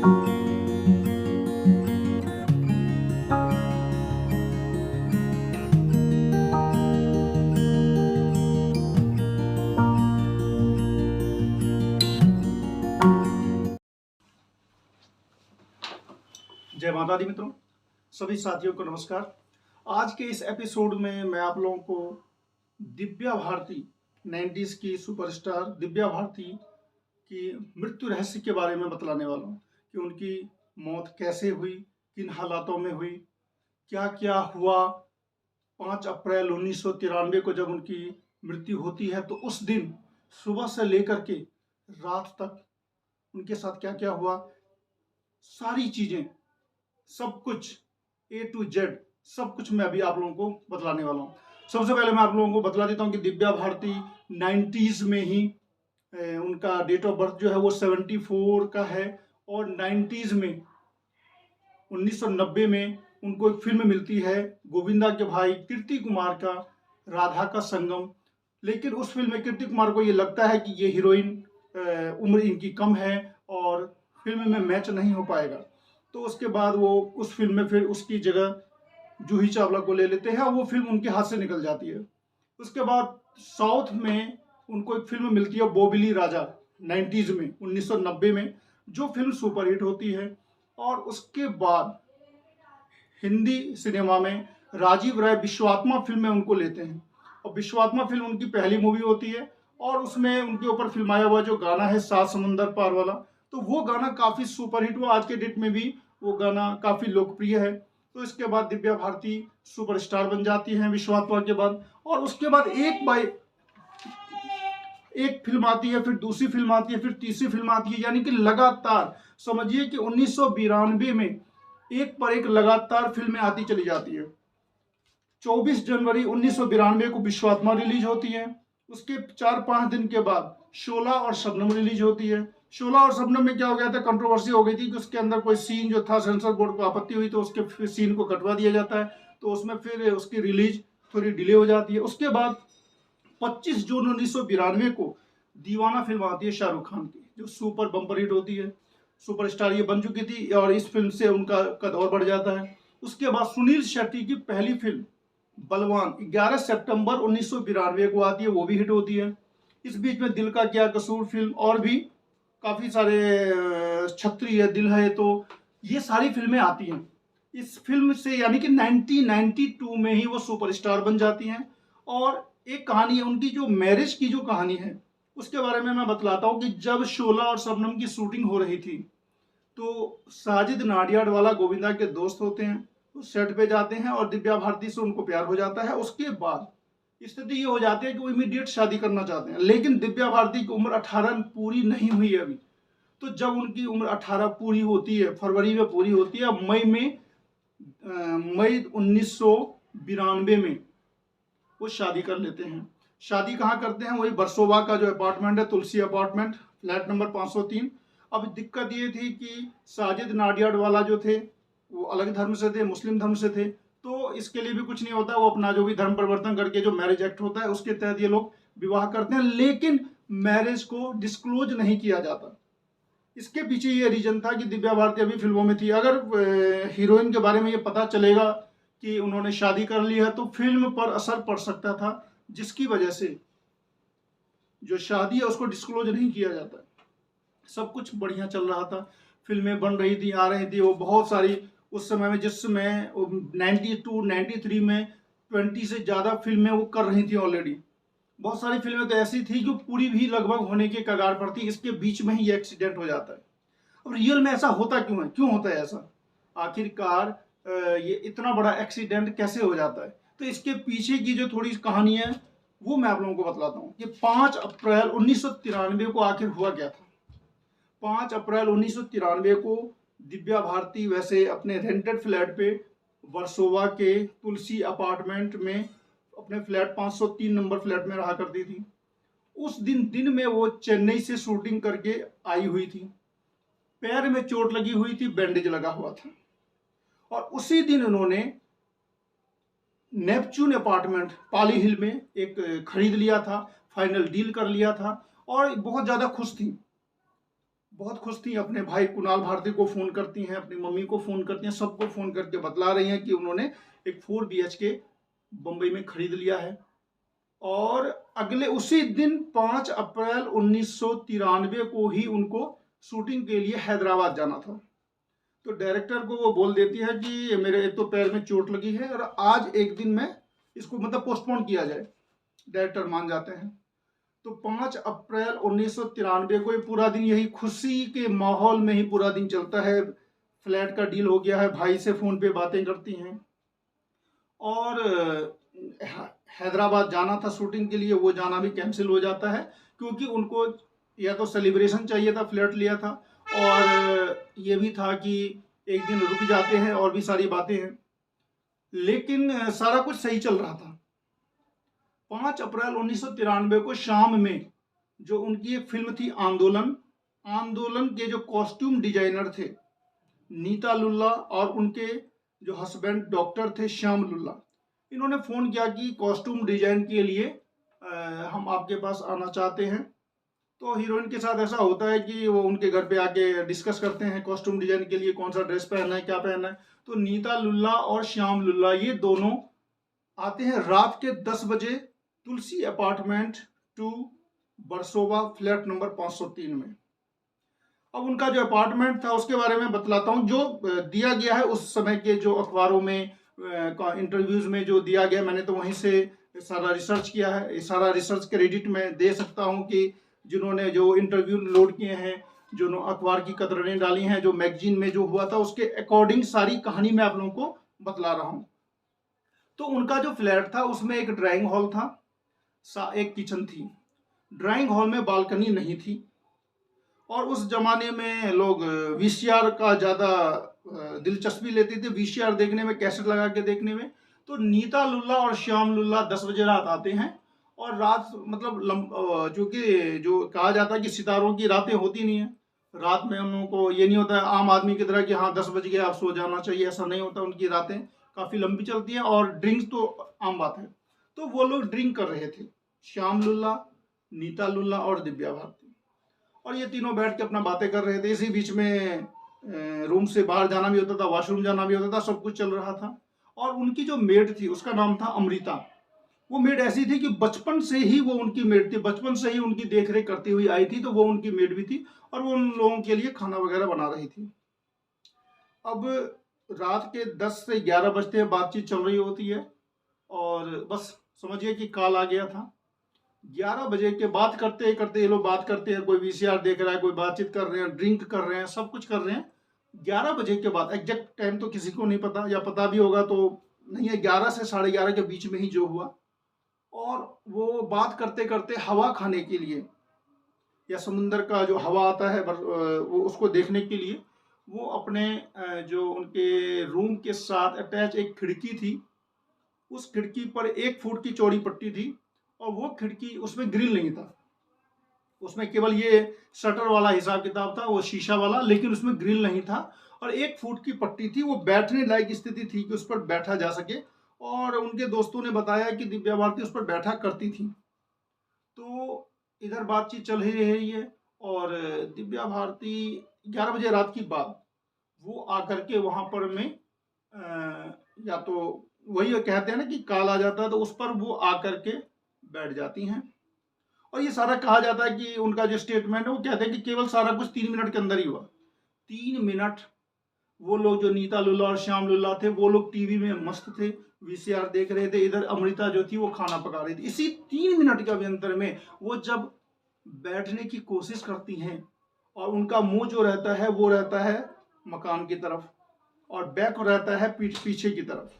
जय माता दी मित्रों, सभी साथियों को नमस्कार। आज के इस एपिसोड में मैं आप लोगों को दिव्या भारती 90s की सुपरस्टार दिव्या भारती की मृत्यु रहस्य के बारे में बतलाने वाला हूँ कि उनकी मौत कैसे हुई, किन हालातों में हुई, क्या क्या हुआ। 5 अप्रैल 1993 को जब उनकी मृत्यु होती है तो उस दिन सुबह से लेकर के रात तक उनके साथ क्या क्या हुआ, सारी चीजें, सब कुछ A to Z सब कुछ मैं अभी आप लोगों को बतलाने वाला हूँ। सबसे पहले मैं आप लोगों को बतला देता हूँ कि दिव्या भारती 90s में ही उनका डेट ऑफ बर्थ जो है वो 74 का है और 90s में 1990 में उनको एक फिल्म मिलती है गोविंदा के भाई कीर्ति कुमार का राधा का संगम। लेकिन उस फिल्म में कीर्ति कुमार को ये लगता है कि ये हीरोइन उम्र इनकी कम है और फिल्म में मैच नहीं हो पाएगा, तो उसके बाद वो उस फिल्म में फिर उसकी जगह जूही चावला को ले लेते हैं और वो फिल्म उनके हाथ से निकल जाती है। उसके बाद साउथ में उनको एक फिल्म मिलती है बोबिली राजा 90s में 1990 में, जो फिल्म सुपरहिट होती है। और उसके बाद हिंदी सिनेमा में राजीव राय विश्वात्मा फिल्म में उनको लेते हैं और विश्वात्मा फिल्म उनकी पहली मूवी होती है और उसमें उनके ऊपर फिल्माया हुआ जो गाना है सात समुंदर पार वाला, तो वो गाना काफ़ी सुपरहिट हुआ। आज के डेट में भी वो गाना काफ़ी लोकप्रिय है। तो इसके बाद दिव्या भारती सुपरस्टार बन जाती हैं विश्वात्मा के बाद। और उसके बाद एक बाय एक फिल्म आती है, फिर दूसरी फिल्म आती है, फिर तीसरी फिल्म आती है, यानी कि लगातार समझिए कि 1992 में एक पर एक लगातार फिल्में आती चली जाती है। 24 जनवरी 1992 को विश्वात्मा रिलीज होती है। उसके 4-5 दिन के बाद शोला और शबनम रिलीज होती है। शोला और शबनम में क्या हो गया था, कंट्रोवर्सी हो गई थी कि उसके अंदर कोई सीन जो था सेंसर बोर्ड को आपत्ति हुई तो उसके सीन को कटवा दिया जाता है, तो उसमें फिर उसकी रिलीज थोड़ी डिले हो जाती है। उसके बाद 25 जून 1992 को दीवाना फिल्म आती है शाहरुख खान की, जो सुपर बम्पर हिट होती है। सुपरस्टार ये बन चुकी थी और इस फिल्म से उनका कद और बढ़ जाता है। उसके बाद सुनील शेट्टी की पहली फिल्म बलवान 11 सितंबर 1992 को आती है, वो भी हिट होती है। इस बीच में दिल का क्या कसूर फिल्म और भी काफ़ी सारे, छत्री है, दिल है, तो ये सारी फिल्में आती हैं इस फिल्म से, यानी कि 1992 में ही वो सुपरस्टार बन जाती हैं। और एक कहानी है उनकी, जो मैरिज की जो कहानी है उसके बारे में मैं बतलाता हूँ कि जब शोला और शबनम की शूटिंग हो रही थी तो साजिद नाडियाडवाला गोविंदा के दोस्त होते हैं, तो सेट पे जाते हैं और दिव्या भारती से उनको प्यार हो जाता है। उसके बाद स्थिति ये हो जाती है कि वो इमीडिएट शादी करना चाहते हैं, लेकिन दिव्या भारती की उम्र 18 पूरी नहीं हुई है अभी। तो जब उनकी उम्र 18 पूरी होती है, फरवरी में पूरी होती है, मई 1992 में वो शादी कर लेते हैं। शादी कहाँ करते हैं, वही बरसोवा का जो अपार्टमेंट है, तुलसी अपार्टमेंट, फ्लैट नंबर 503। अब दिक्कत ये थी कि साजिद नाडियाडवाला जो थे वो अलग धर्म से थे, मुस्लिम धर्म से थे, तो इसके लिए भी कुछ नहीं होता, वो अपना जो भी धर्म परिवर्तन करके जो मैरिज एक्ट होता है उसके तहत ये लोग विवाह करते हैं, लेकिन मैरिज को डिस्क्लोज नहीं किया जाता। इसके पीछे ये रीजन था कि दिव्या भारती अभी फिल्मों में थी, अगर हीरोइन के बारे में ये पता चलेगा कि उन्होंने शादी कर ली है तो फिल्म पर असर पड़ सकता था, जिसकी वजह से जो शादी है उसको डिस्क्लोज नहीं किया जाता। सब कुछ बढ़िया चल रहा था, फिल्में बन रही थी, आ रही थी, वो बहुत सारी उस समय में, जिस समय 92 93 में 20 से ज़्यादा फिल्में वो कर रही थी ऑलरेडी। बहुत सारी फिल्में तो ऐसी थी जो पूरी भी लगभग होने के कगार पर थी, इसके बीच में ही ये एक्सीडेंट हो जाता है। अब रियल में ऐसा होता क्यों है, क्यों होता है ऐसा, आखिरकार ये इतना बड़ा एक्सीडेंट कैसे हो जाता है, तो इसके पीछे की जो थोड़ी कहानी है वो मैं आप लोगों को बतलाता हूँ कि 5 अप्रैल 1993 को आखिर हुआ क्या था। 5 अप्रैल 1993 को दिव्या भारती वैसे अपने रेंटेड फ्लैट पे वर्सोवा के तुलसी अपार्टमेंट में अपने फ्लैट 503 नंबर फ्लैट में रहा करती थी। उस दिन में वो चेन्नई से शूटिंग करके आई हुई थी, पैर में चोट लगी हुई थी, बैंडेज लगा हुआ था, और उसी दिन उन्होंने नेपच्यून अपार्टमेंट पाली हिल में एक खरीद लिया था, फाइनल डील कर लिया था और बहुत ज़्यादा खुश थी। बहुत खुश थी, अपने भाई कुणाल भारती को फ़ोन करती हैं, अपनी मम्मी को फ़ोन करती हैं, सबको फ़ोन करके बतला रही हैं कि उन्होंने एक 4 बीएचके बम्बई में खरीद लिया है। और अगले उसी दिन 5 अप्रैल 1993 को ही उनको शूटिंग के लिए हैदराबाद जाना था। तो डायरेक्टर को वो बोल देती है कि मेरे एक तो पैर में चोट लगी है और आज एक दिन में इसको मतलब पोस्टपोन किया जाए। डायरेक्टर मान जाते हैं। तो 5 अप्रैल 1993 को ये पूरा दिन यही खुशी के माहौल में ही पूरा दिन चलता है। फ्लैट का डील हो गया है, भाई से फ़ोन पे बातें करती हैं और हैदराबाद जाना था शूटिंग के लिए, वो जाना भी कैंसिल हो जाता है क्योंकि उनको या तो सेलिब्रेशन चाहिए था, फ्लैट लिया था, और ये भी था कि एक दिन रुक जाते हैं और भी सारी बातें हैं। लेकिन सारा कुछ सही चल रहा था। 5 अप्रैल 1993 को शाम में जो उनकी एक फिल्म थी आंदोलन, आंदोलन के जो कॉस्ट्यूम डिजाइनर थे नीता लुल्ला और उनके जो हस्बैंड डॉक्टर थे श्याम लुल्ला, इन्होंने फ़ोन किया कि कॉस्ट्यूम डिजाइन के लिए हम आपके पास आना चाहते हैं। तो हीरोइन के साथ ऐसा होता है कि वो उनके घर पे आके डिस्कस करते हैं कॉस्ट्यूम डिजाइन के लिए कौन सा ड्रेस पहनना है, क्या पहनना है। तो नीता लुल्ला और श्याम लुल्ला ये दोनों आते हैं रात के 10 बजे तुलसी अपार्टमेंट 2 बरसोवा फ्लैट नंबर 503 में। अब उनका जो अपार्टमेंट था उसके बारे में बतलाता हूँ, जो दिया गया है उस समय के जो अखबारों में इंटरव्यूज में जो दिया गया, मैंने तो वहीं से सारा रिसर्च किया है। सारा रिसर्च क्रेडिट मैं दे सकता हूँ कि जिन्होंने जो इंटरव्यू लोड किए हैं, जो अखबार की कतरनें डाली हैं, जो मैगजीन में जो हुआ था उसके अकॉर्डिंग सारी कहानी मैं आप लोगों को बतला रहा हूँ। तो उनका जो फ्लैट था उसमें एक ड्राइंग हॉल था, एक किचन थी। ड्राइंग हॉल में बालकनी नहीं थी और उस जमाने में लोग वीसीआर का ज़्यादा दिलचस्पी लेते थे, वीसीआर देखने में, कैसेट लगा के देखने में। तो नीता लुल्ला और श्याम लुल्ला 10 बजे रात आते हैं और रात मतलब चूँकि जो कहा जाता है कि सितारों की रातें होती नहीं हैं, रात में उन लोगों को ये नहीं होता है आम आदमी की तरह कि हाँ 10 बज गए आप सो जाना चाहिए, ऐसा नहीं होता। उनकी रातें काफ़ी लंबी चलती हैं और ड्रिंक्स तो आम बात है। तो वो लोग ड्रिंक कर रहे थे, श्याम लुल्ला, नीता लुल्ला और दिव्या भारती, और ये तीनों बैठ के अपना बातें कर रहे थे। इसी बीच में रूम से बाहर जाना भी होता था, वॉशरूम जाना भी होता था, सब कुछ चल रहा था। और उनकी जो मेड थी उसका नाम था अमृता। वो मेड ऐसी थी कि बचपन से ही वो उनकी मेड थी, बचपन से ही उनकी देख रेख करती हुई आई थी, तो वो उनकी मेड भी थी और वो उन लोगों के लिए खाना वगैरह बना रही थी। अब रात के 10 से 11 बजते हैं, बातचीत चल रही होती है और बस समझिए कि कॉल आ गया था। 11 बजे के बात करते करते ये लोग बात करते हैं, कोई वीसीआर देख रहा है, कोई बातचीत कर रहे हैं, ड्रिंक कर रहे हैं, सब कुछ कर रहे हैं। 11 बजे के बाद, एग्जैक्ट टाइम तो किसी को नहीं पता, या पता भी होगा तो नहीं है, 11 से 11:30 के बीच में ही जो हुआ। और वो बात करते करते हवा खाने के लिए या समुंदर का जो हवा आता है वो उसको देखने के लिए वो अपने जो उनके रूम के साथ अटैच एक खिड़की थी, उस खिड़की पर 1 फुट की चौड़ी पट्टी थी और वो खिड़की, उसमें ग्रिल नहीं था, उसमें केवल ये शटर वाला हिसाब किताब था, वो शीशा वाला, लेकिन उसमें ग्रिल नहीं था। और 1 फुट की पट्टी थी, वो बैठने लायक स्थिति थी कि उस पर बैठा जा सके। और उनके दोस्तों ने बताया कि दिव्या भारती उस पर बैठा करती थी। तो इधर बातचीत चल ही रही है और दिव्या भारती 11 बजे रात की बात वो आकर के वहाँ पर में या तो वही कहते हैं ना कि कॉल आ जाता है, तो उस पर वो आकर के बैठ जाती हैं। और ये सारा कहा जाता है कि उनका जो स्टेटमेंट है वो कहते हैं कि केवल सारा कुछ 3 मिनट के अंदर ही हुआ। 3 मिनट वो लोग जो नीता लुल्ला और श्याम लुल्ला थे वो लोग टीवी में मस्त थे, वीसीआर देख रहे थे, इधर अमृता जो थी वो खाना पका रही थी। इसी 3 मिनट के अंतर में वो जब बैठने की कोशिश करती हैं और उनका मुंह जो रहता है वो रहता है मकान की तरफ और बैक रहता है पीछे की तरफ,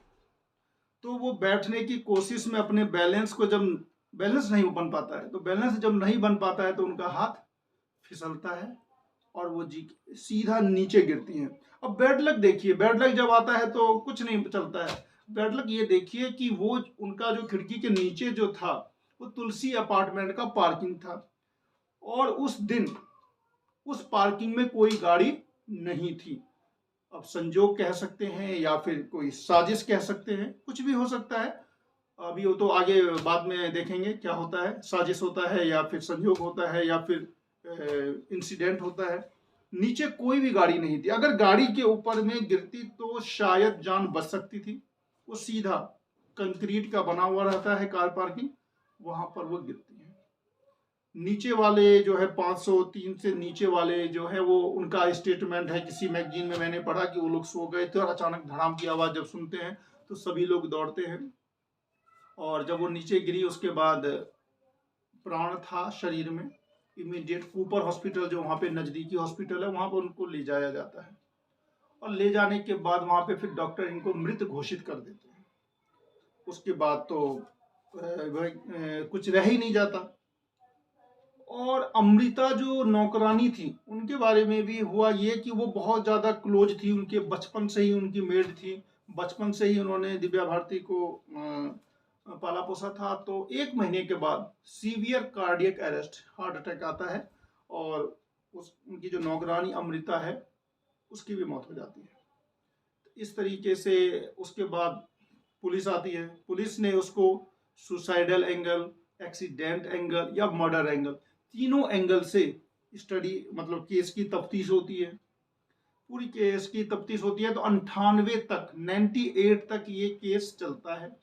तो वो बैठने की कोशिश में अपने बैलेंस को जब बैलेंस नहीं बन पाता है, तो बैलेंस जब नहीं बन पाता है तो उनका हाथ फिसलता है और वो जी सीधा नीचे गिरती हैं। अब बैड लक देखिए, बैड लक जब आता है तो कुछ नहीं चलता है। बैड लक ये देखिए कि वो उनका जो खिड़की के नीचे जो था वो तुलसी अपार्टमेंट का पार्किंग था और उस दिन उस पार्किंग में कोई गाड़ी नहीं थी। अब संजोग कह सकते हैं या फिर कोई साजिश कह सकते हैं, कुछ भी हो सकता है। अभी वो तो आगे बाद में देखेंगे क्या होता है, साजिश होता है या फिर संयोग होता है या फिर इंसिडेंट होता है। नीचे कोई भी गाड़ी नहीं थी। अगर गाड़ी के ऊपर में गिरती तो शायद जान बच सकती थी। वो सीधा कंक्रीट का बना हुआ रहता है कार पार्किंग, वहां पर वो गिरती है। नीचे वाले जो है 503 से नीचे वाले जो है वो उनका स्टेटमेंट है, किसी मैगजीन में मैंने पढ़ा कि वो लोग सो गए थे और अचानक धड़ाम की आवाज़ जब सुनते हैं तो सभी लोग दौड़ते हैं। और जब वो नीचे गिरी उसके बाद प्राण था शरीर में, इमीडिएट कूपर हॉस्पिटल जो वहाँ पे नज़दीकी हॉस्पिटल है वहाँ पर उनको ले जाया जाता है। और ले जाने के बाद वहाँ पे फिर डॉक्टर इनको मृत घोषित कर देते हैं। उसके बाद तो कुछ रह ही नहीं जाता। और अमृता जो नौकरानी थी उनके बारे में भी हुआ ये कि वो बहुत ज़्यादा क्लोज थी, उनके बचपन से ही उनकी मेड थी, बचपन से ही उन्होंने दिव्या भारती को पाला पोसा था। तो 1 महीने के बाद severe cardiac arrest, heart attack आता है और उनकी जो नौकरानी अमृता है उसकी भी मौत हो जाती है। इस तरीके से उसके बाद पुलिस आती है। पुलिस ने उसको सुसाइडल एंगल, एक्सीडेंट एंगल या मर्डर एंगल, तीनों एंगल से स्टडी मतलब केस की तफ्तीश होती है। पूरी केस की तफ्तीश होती है तो 98 तक ये केस चलता है।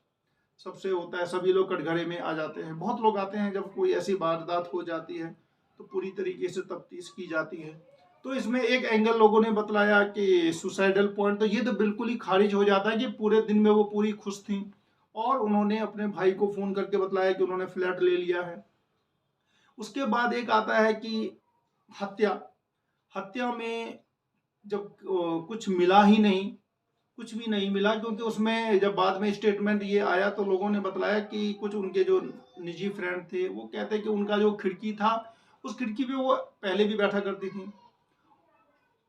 सबसे होता है सभी लोग कटघरे में आ जाते हैं, बहुत लोग आते हैं जब कोई ऐसी वारदात हो जाती है तो पूरी तरीके से तफ्तीश की जाती है। तो इसमें एक एंगल लोगों ने बतलाया कि सुसाइडल पॉइंट, तो ये तो बिल्कुल ही खारिज हो जाता है कि पूरे दिन में वो पूरी खुश थी और उन्होंने अपने भाई को फ़ोन करके बतलाया कि उन्होंने फ्लैट ले लिया है। उसके बाद एक आता है कि हत्या। हत्या में जब कुछ मिला ही नहीं, कुछ भी नहीं मिला, क्योंकि उसमें जब बाद में स्टेटमेंट ये आया तो लोगों ने बतलाया कि कुछ उनके जो निजी फ्रेंड थे वो कहते हैं कि उनका जो खिड़की था उस खिड़की पे वो पहले भी बैठा करती थी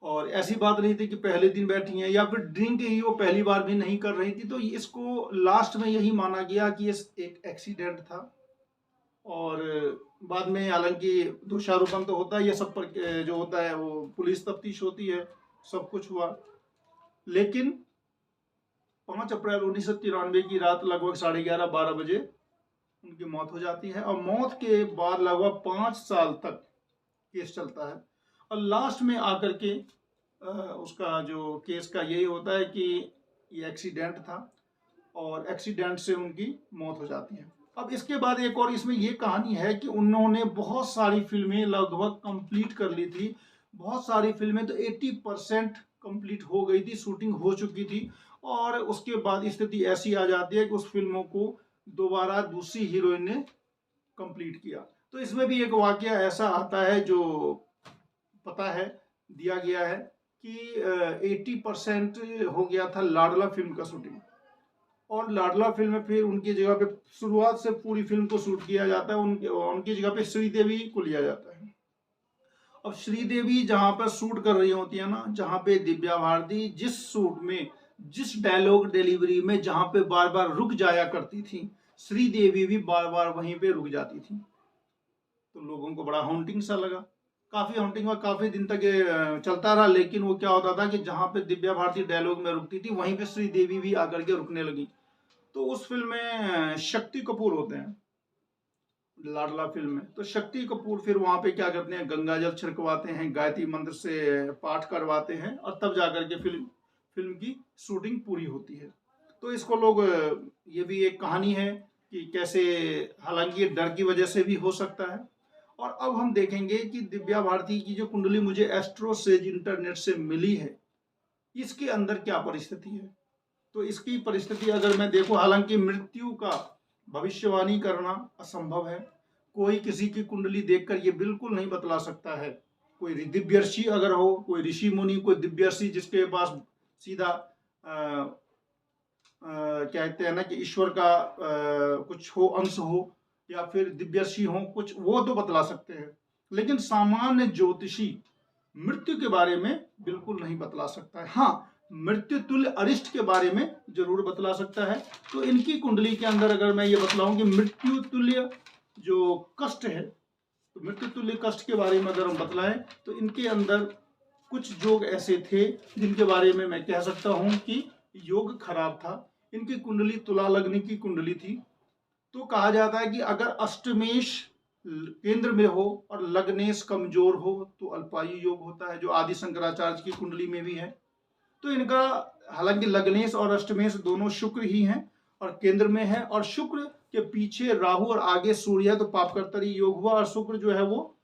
और ऐसी बात नहीं थी कि पहले दिन बैठी हैं या फिर ड्रिंक ही वो पहली बार भी नहीं कर रही थी। तो इसको लास्ट में यही माना गया कि ये एक एक्सीडेंट था। और बाद में हालांकि दोषारोपण तो होता है, ये सब पर जो होता है वो पुलिस तफ्तीश होती है, सब कुछ हुआ। लेकिन 5 अप्रैल 1993 की रात लगभग 11:30-12 बजे उनकी मौत हो जाती है और मौत के बाद लगभग 5 साल तक केस चलता है और लास्ट में आकर के उसका जो केस का यही होता है कि ये एक्सीडेंट था और एक्सीडेंट से उनकी मौत हो जाती है। अब इसके बाद एक और इसमें ये कहानी है कि उन्होंने बहुत सारी फिल्में लगभग कंप्लीट कर ली थी। बहुत सारी फिल्में तो 80% कंप्लीट हो गई थी, शूटिंग हो चुकी थी और उसके बाद स्थिति ऐसी आ जाती है कि उस फिल्मों को दोबारा दूसरी हीरोइन ने कंप्लीट किया। तो इसमें भी एक वाकया ऐसा आता है जो पता है दिया गया है कि 80% हो गया था लाडला फिल्म का शूटिंग और लाडला फिल्म में फिर उनकी जगह पे शुरुआत से पूरी फिल्म को शूट किया जाता है, उनकी जगह पे श्रीदेवी को लिया जाता है। अब श्रीदेवी जहां पर शूट कर रही होती है ना, जहां पे दिव्या भारती जिस शूट में जिस डायलॉग डिलीवरी में जहां पे बार बार रुक जाया करती थी, श्रीदेवी भी बार बार वहीं पे रुक जाती थी। तो लोगों को बड़ा हॉन्टिंग सा लगा, काफी हॉन्टिंग और काफी दिन तक चलता रहा। लेकिन वो क्या होता था कि जहां पे दिव्या भारती डायलॉग में रुकती थी वहीं पे श्रीदेवी भी आकर के रुकने लगी। तो उस फिल्म में शक्ति कपूर होते हैं लाडला फिल्म में। तो शक्ति कपूर फिर वहां पे क्या करते हैं, गंगा जल छिड़कवाते हैं, गायत्री मंत्र से पाठ करवाते हैं और तब जाकर के फिल्म की शूटिंग पूरी होती है। तो इसको लोग ये भी एक कहानी है कि कैसे, हालांकि ये डर की वजह से भी हो सकता है। और अब हम देखेंगे कि दिव्या भारती की जो कुंडली मुझे एस्ट्रो सेज इंटरनेट से मिली है, इसके अंदर क्या परिस्थिति है। तो इसकी परिस्थिति अगर मैं देखूं, हालांकि मृत्यु का भविष्यवाणी करना असंभव है, कोई किसी की कुंडली देखकर ये बिल्कुल नहीं बतला सकता है। कोई दिव्यर्षि अगर हो, कोई ऋषि मुनि, कोई दिव्यर्षि जिसके पास सीधा कहते हैं ना कि ईश्वर का कुछ हो, अंश हो या फिर दिव्यर्षि हो कुछ, वो तो बतला सकते हैं। लेकिन सामान्य ज्योतिषी मृत्यु के बारे में बिल्कुल नहीं बतला सकता है। हाँ, मृत्यु तुल्य अरिष्ट के बारे में जरूर बतला सकता है। तो इनकी कुंडली के अंदर अगर मैं ये बतलाऊं कि मृत्यु तुल्य जो कष्ट है, तो मृत्यु तुल्य कष्ट के बारे में अगर हम बतलाएं तो इनके अंदर कुछ योग ऐसे थे जिनके बारे में मैं कह सकता हूं कि योग खराब था। इनकी कुंडली तुला लग्न की कुंडली थी। तो कहा जाता है कि अगर अष्टमेश केंद्र में हो और लग्नेश कमजोर हो तो अल्पायु योग होता है, जो आदि शंकराचार्य की कुंडली में भी है। तो इनका हालांकि लग्नेश और अष्टमेश दोनों शुक्र ही हैं और केंद्र में है, और शुक्र के पीछे राहु और आगे सूर्य है, तो पापकर्तरी योग हुआ, और शुक्र जो है वो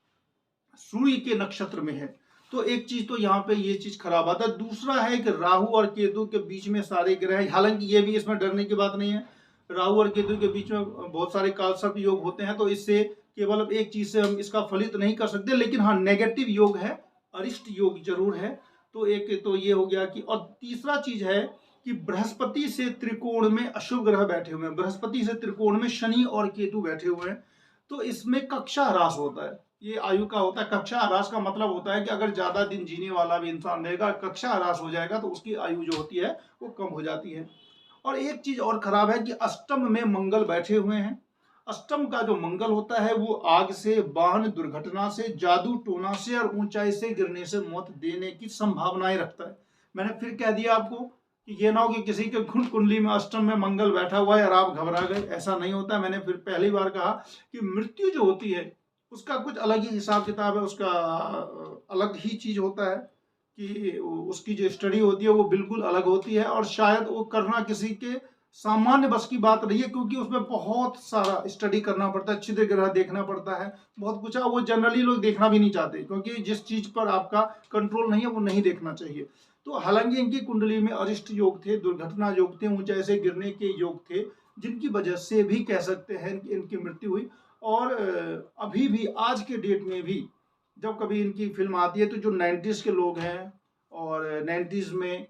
सूर्य के नक्षत्र में है। तो एक चीज तो यहाँ पे ये चीज खराब आता है। दूसरा है कि राहु और केतु के बीच में सारे ग्रह, हालांकि ये भी इसमें डरने की बात नहीं है, राहु और केतु के बीच में बहुत सारे कालसर्प योग होते हैं, तो इससे केवल एक चीज से हम इसका फलित नहीं कर सकते, लेकिन हाँ नेगेटिव योग है, अरिष्ट योग जरूर है। तो एक तो ये हो गया कि, और तीसरा चीज है कि बृहस्पति से त्रिकोण में अशुभ ग्रह बैठे हुए हैं, बृहस्पति से त्रिकोण में शनि और केतु बैठे हुए हैं, तो इसमें कक्षा ह्रास होता है। ये आयु का होता है। कक्षा ह्रास का मतलब होता है कि अगर ज्यादा दिन जीने वाला भी इंसान रहेगा, कक्षा ह्रास हो जाएगा तो उसकी आयु जो होती है वो कम हो जाती है। और एक चीज और खराब है कि अष्टम में मंगल बैठे हुए हैं। अष्टम का जो मंगल होता है वो आग से, वाहन दुर्घटना से, जादू टोना से और ऊंचाई से गिरने से मौत देने की संभावनाएं रखता है। मैंने फिर कह दिया आपको कि ये ना हो कि किसी के कुंडली में अष्टम में मंगल बैठा हुआ है और आप घबरा गए, ऐसा नहीं होता। मैंने फिर पहली बार कहा कि मृत्यु जो होती है उसका कुछ अलग ही हिसाब किताब है, उसका अलग ही चीज होता है कि उसकी जो स्टडी होती है वो बिल्कुल अलग होती है, और शायद वो करना किसी के सामान्य बस की बात नहीं है, क्योंकि उसमें बहुत सारा स्टडी करना पड़ता है, छिद्र ग्रह देखना पड़ता है, बहुत कुछ है। वो जनरली लोग देखना भी नहीं चाहते, क्योंकि जिस चीज पर आपका कंट्रोल नहीं है वो नहीं देखना चाहिए। तो हालांकि इनकी कुंडली में अरिष्ट योग थे, दुर्घटना योग थे, ऊंचाई से गिरने के योग थे, जिनकी वजह से भी कह सकते हैं कि इनकी मृत्यु हुई। और अभी भी आज के डेट में भी जब कभी इनकी फिल्म आती है तो जो 90s के लोग हैं, और 90s में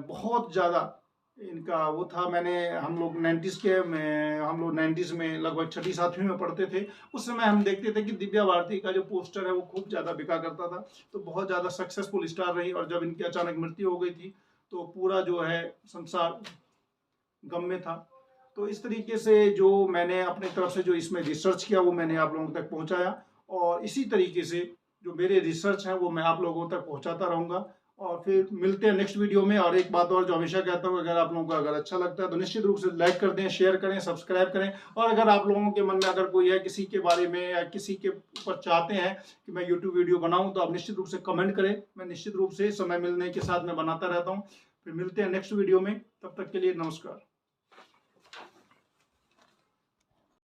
बहुत ज़्यादा इनका वो था, हम लोग 90s के में, हम लोग 90s में लगभग 6ठी 7वीं में पढ़ते थे, उस समय हम देखते थे कि दिव्या भारती का जो पोस्टर है वो खूब ज़्यादा बिका करता था, तो बहुत ज़्यादा सक्सेसफुल स्टार रही, और जब इनकी अचानक मृत्यु हो गई थी तो पूरा जो है संसार गम में था। तो इस तरीके से जो मैंने अपनी तरफ से जो इसमें रिसर्च किया वो मैंने आप लोगों तक पहुंचाया, और इसी तरीके से जो मेरे रिसर्च हैं वो मैं आप लोगों तक पहुंचाता रहूँगा। और फिर मिलते हैं नेक्स्ट वीडियो में। और एक बात और जो हमेशा कहता हूँ, अगर आप लोगों को अगर अच्छा लगता है तो निश्चित रूप से लाइक कर दें, शेयर करें, सब्सक्राइब करें। और अगर आप लोगों के मन में अगर कोई है किसी के बारे में या किसी के ऊपर चाहते हैं कि मैं यूट्यूब वीडियो बनाऊँ, तो आप निश्चित रूप से कमेंट करें। मैं निश्चित रूप से समय मिलने के साथ मैं बनाता रहता हूँ। फिर मिलते हैं नेक्स्ट वीडियो में, तब तक के लिए नमस्कार।